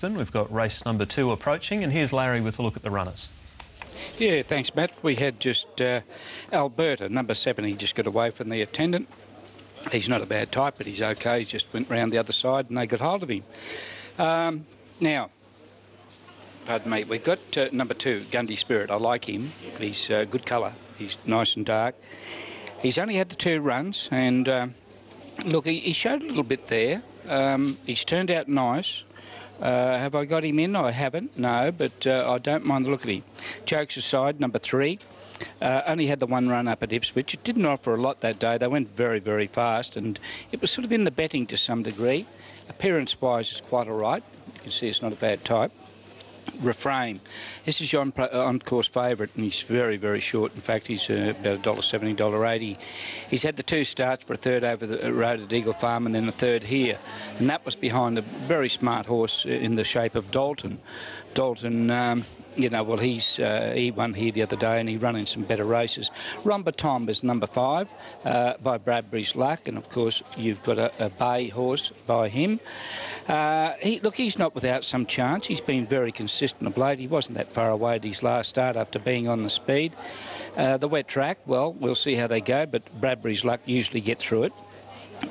We've got race number 2 approaching, and here's Larry with a look at the runners. Yeah, thanks, Matt. We had just Alberta, number 7. He just got away from the attendant. He's not a bad type, but he's okay. He just went round the other side and they got hold of him. Now, pardon me, we've got number 2, Gundy Spirit. I like him. He's good colour. He's nice and dark. He's only had the 2 runs, and look, he showed a little bit there. He's turned out nice. Have I got him in? I haven't, no, but I don't mind the look of him. Jokes aside, number 3. Only had the 1 run up at Ipswich. It didn't offer a lot that day. They went very, very fast, and it was sort of in the betting to some degree. Appearance-wise, it's quite all right. You can see it's not a bad type. Reframe. This is your on-course favourite, and he's very, very short. In fact, he's about $1.70, $1.80. He's had the 2 starts for a third over the road at Eagle Farm and then a third here. And that was behind a very smart horse in the shape of Dalton. Dalton, you know, well, he won here the other day and he run in some better races. Rumba Tom is number 5 by Bradbury's Luck, and of course you've got a bay horse by him. He's not without some chance. He's been very consistent of late. He wasn't that far away at his last start after being on the speed. The wet track, well, we'll see how they go, but Bradbury's Luck usually get through it.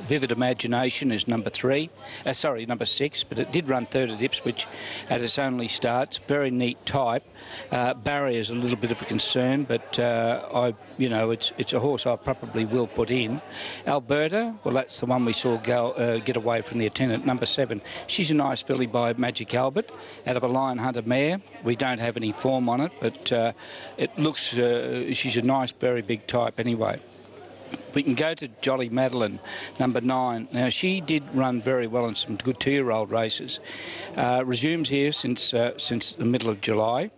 Vivid Imagination is number 6, but it did run third at Ipswich at its only starts. Very neat type. Barrier is a little bit of a concern, but it's a horse I probably will put in. Alberta, well, that's the one we saw get away from the attendant, number 7. She's a nice filly by Magic Albert out of a Lion Hunter mare. We don't have any form on it, but it looks she's a nice, very big type anyway. We can go to Jolie Madeleine, number 9. Now, she did run very well in some good 2-year-old races. Resumes here since the middle of July,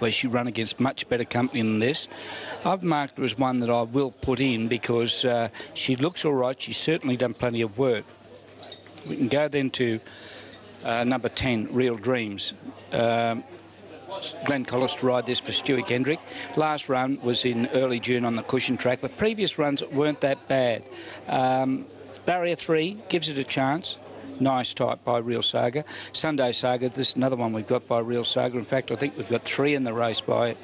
where she ran against much better company than this. I've marked her as one that I will put in because she looks all right. She's certainly done plenty of work. We can go then to number 10, Real Dreams. Glenn Collis to ride this for Stewie Kendrick. Last run was in early June on the cushion track, but previous runs weren't that bad. Barrier 3 gives it a chance. Nice type by Real Saga. Sunday Saga, this is another one we've got by Real Saga. In fact, I think we've got 3 in the race by it.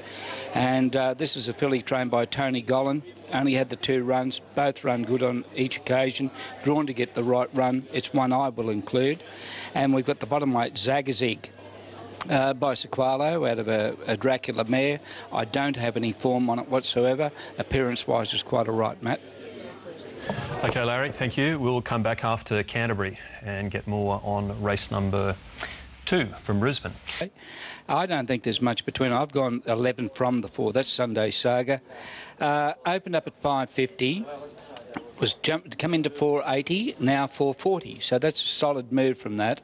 And this is a filly trained by Tony Gollan. Only had the 2 runs. Both run good on each occasion. Drawn to get the right run. It's one I will include. And we've got the bottom weight, Zagazig. By Sequalo out of a Dracula mare. I don't have any form on it whatsoever. Appearance-wise, it's quite all right, Matt. OK, Larry, thank you. We'll come back after Canterbury and get more on race number 2 from Brisbane. I don't think there's much between. I've gone 11 from the 4. That's Sunday Saga. Opened up at 5.50. Was come into 4.80, now 4.40. So that's a solid move from that.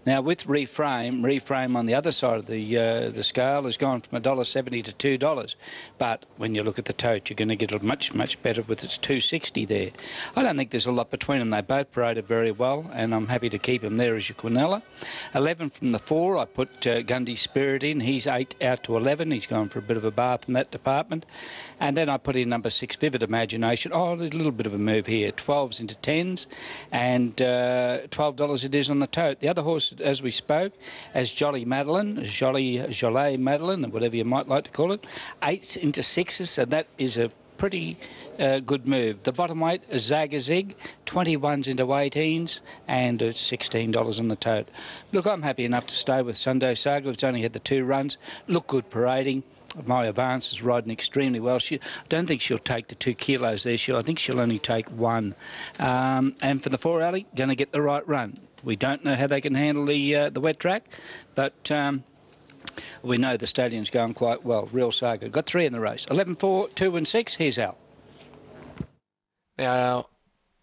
Now with Reframe on the other side of the scale has gone from $1.70 to $2. But when you look at the tote, you're going to get it much, much better with its 2.60 there. I don't think there's a lot between them. They both paraded very well, and I'm happy to keep him there as your Quinella. 11 from the 4, I put Gundy Spirit in. He's 8 out to 11. He's gone for a bit of a bath in that department. And then I put in number 6, Vivid Imagination. Oh, a little bit of a move here. 12s into 10s, and $12 it is on the tote. The other horse, as we spoke, as Jolie Madeleine, Jolie Madeleine, or whatever you might like to call it, 8s into 6s, so that is a pretty good move. The bottom weight, Zagazig, 21s into 18s, and it's $16 on the tote. Look, I'm happy enough to stay with Sunday Saga. It's only had the 2 runs. Look good parading. My Advance is riding extremely well. I don't think she'll take the 2 kilos there. I think she'll only take 1. And for the 4 alley, going to get the right run. We don't know how they can handle the wet track, but we know the stadium's going quite well. Real Saga got 3 in the race. 11, 4, 2 and 6. Here's Al. Now,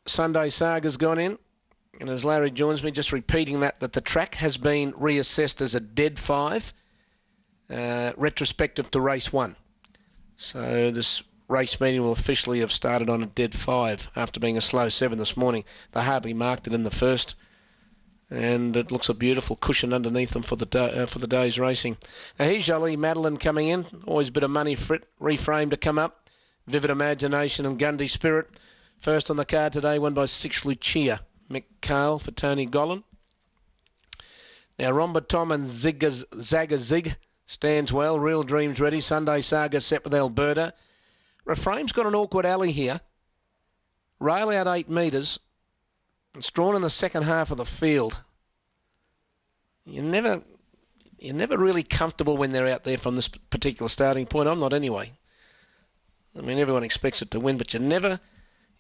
Sunday Saga's gone in. And as Larry joins me, just repeating that the track has been reassessed as a dead 5. Retrospective to race 1. So this race meeting will officially have started on a dead 5 after being a slow 7 this morning. They hardly marked it in the first, and it looks a beautiful cushion underneath them for the day's racing. Now here's Jolie Madeleine coming in. Always a bit of money for it. Reframe to come up. Vivid Imagination and Gundy Spirit. First on the card today, won by 6 Lucia. Mick Cale for Tony Gollan. Now, Romba Tom and Zaga Zig stands well. Real Dreams ready. Sunday Saga set with Alberta. Reframe's got an awkward alley here. Rail out 8 metres. It's drawn in the second half of the field. You're never really comfortable when they're out there from this particular starting point. I'm not anyway. I mean, everyone expects it to win, but you're never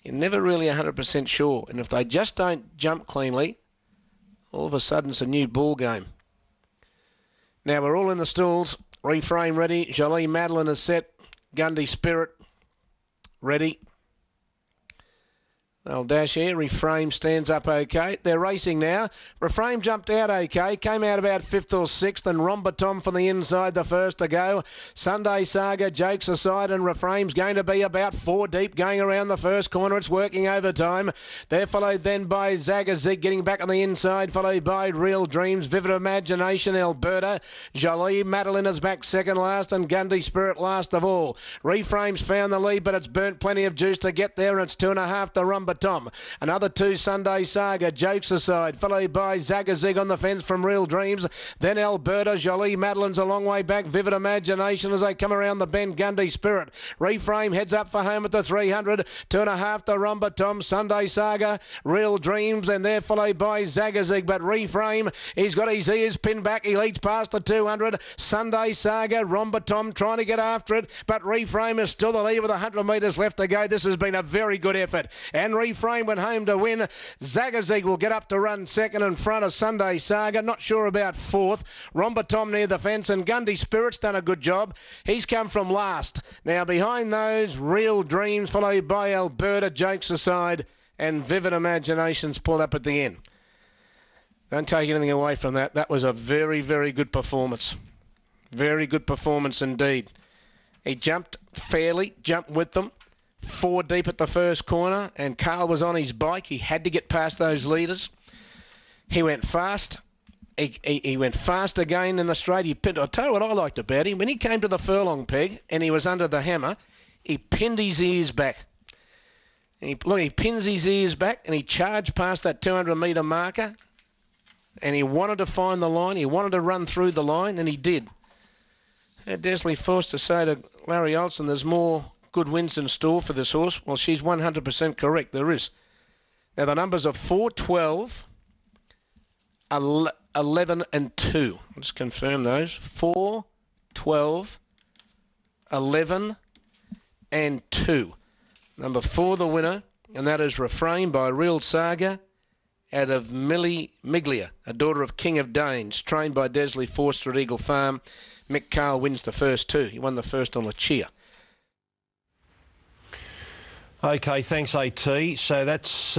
really 100% sure. And if they just don't jump cleanly, all of a sudden it's a new ball game. Now we're all in the stalls. Reframe ready. Jolie Madeleine is set. Gundy Spirit ready. They'll dash here. Reframe stands up okay. They're racing now. Reframe jumped out okay. Came out about 5th or 6th. And Romba Tom from the inside, the first to go. Sunday Saga jokes aside, and Reframe's going to be about 4 deep going around the first corner. It's working overtime. They're followed then by Zaga Zig getting back on the inside, followed by Real Dreams, Vivid Imagination, Alberta. Jolie Madeleine is back second last, and Gundy Spirit last of all. Reframe's found the lead, but it's burnt plenty of juice to get there, and it's 2.5 to Romba Tom. Another 2 Sunday Saga, jokes aside, followed by Zaga Zig on the fence from Real Dreams. Then Alberta, Jolie Madeleine's a long way back. Vivid Imagination as they come around the bend. Gundy Spirit. Reframe heads up for home at the 300. 2.5 to Romba Tom. Sunday Saga, Real Dreams, and they're followed by Zaga Zig. But Reframe, he's got his ears pinned back. He leads past the 200. Sunday Saga, Romba Tom trying to get after it, but Reframe is still the lead with 100 metres left to go. This has been a very good effort, and Reframe went home to win. Zaga Zig will get up to run second in front of Sunday Saga. Not sure about 4th. Romba Tom near the fence, and Gundy Spirit's done a good job. He's come from last. Now behind those, Real Dreams, followed by Alberta, jokes aside, and Vivid Imagination's pulled up at the end. Don't take anything away from that. That was a very, very good performance. Very good performance indeed. He jumped fairly, jumped with them. 4 deep at the first corner, and Carl was on his bike. He had to get past those leaders. He went fast. He went fast again in the straight. He pinned. I'll tell you what I liked about him. When he came to the furlong peg and he was under the hammer, he pinned his ears back. He pins his ears back and he charged past that 200-metre marker, and he wanted to find the line. He wanted to run through the line, and he did. Desley forced to say to Larry Olsen, there's more good wins in store for this horse. Well, she's 100% correct. There is. Now, the numbers are 4, 12, 11 and 2. I'll just confirm those. 4, 12, 11 and 2. Number 4, the winner, and that is Refrain by Real Saga out of Millie Miglia, a daughter of King of Danes, trained by Desley Forster at Eagle Farm. Mick Carl wins the first 2. He won the first on a cheer. Okay, thanks, AT. So that's